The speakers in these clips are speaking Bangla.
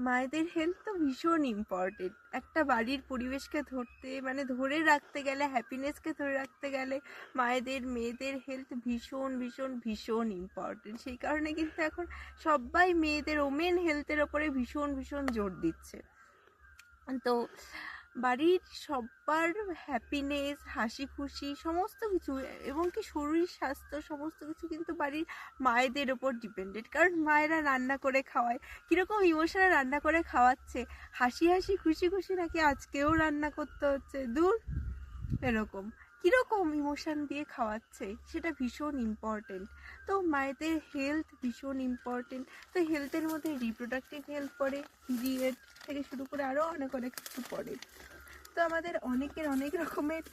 মায়েদের হেলথ তো ভীষণ ইম্পর্টেন্ট। একটা বাড়ির পরিবেশকে ধরে রাখতে গেলে, হ্যাপিনেসকে ধরে রাখতে গেলে মেয়েদের হেলথ ভীষণ ভীষণ ভীষণ ইম্পর্টেন্ট। সেই কারণে কিন্তু এখন সবাই মেয়েদের ওমেন হেলথের ওপরে ভীষণ ভীষণ জোর দিচ্ছে। তো বাড়ির সবার হ্যাপিনেস, হাসি খুশি সমস্ত কিছু, এবং কি শরীর স্বাস্থ্য সমস্ত কিছু কিন্তু বাড়ির মায়েদের ওপর ডিপেন্ডেন্ট। কারণ মায়েরা রান্না করে খাওয়ায়, কীরকম ইমোশনে রান্না করে খাওয়াচ্ছে, হাসি হাসি খুশি খুশি নাকি আজকেও রান্না করতে হচ্ছে, দূর এরকম কীরকম ইমোশন দিয়ে খাওয়াচ্ছে, সেটা ভীষণ ইম্পর্টেন্ট। তো মায়েদের হেলথ ভীষণ ইম্পর্টেন্ট। তো হেলথের মধ্যে রিপ্রোডাক্টিভ হেলথ পড়ে, পিরিয়ড থেকে শুরু করে আরও অনেক অনেক কিছু পড়ে। তো আমাদের অনেকের অনেক রকমের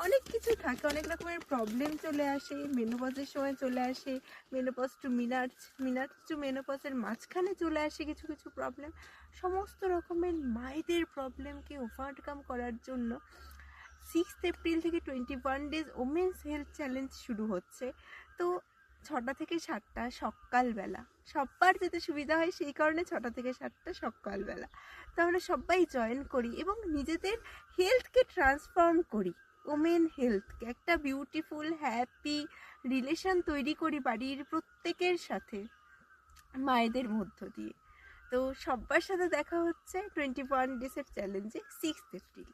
অনেক কিছু থাকে, অনেক রকমের প্রবলেম চলে আসে, মেনোপজের সময় চলে আসে, মেনোপজ টু মিনার্স টু মেনোপজের মাঝখানে চলে আসে কিছু কিছু প্রবলেম। সমস্ত রকমের মায়েদের প্রবলেমকে ওভারকাম করার জন্য 6 এপ্রিল থেকে 21 ডেজ ওমেন্স হেলথ চ্যালেঞ্জ শুরু হচ্ছে। তো 6টা থেকে 7টা সকালবেলা, সবার যেতে সুবিধা হয় সেই কারণে 6টা থেকে 7টা সকালবেলা। তো আমরা সবাই জয়েন করি এবং নিজেদের হেলথকে ট্রান্সফর্ম করি, ওমেন হেলথকে একটা বিউটিফুল হ্যাপি রিলেশন তৈরি করি বাড়ির প্রত্যেকের সাথে মায়েদের মধ্য দিয়ে। তো সবার সাথে দেখা হচ্ছে 21 ডেজের চ্যালেঞ্জে 6 এপ্রিল।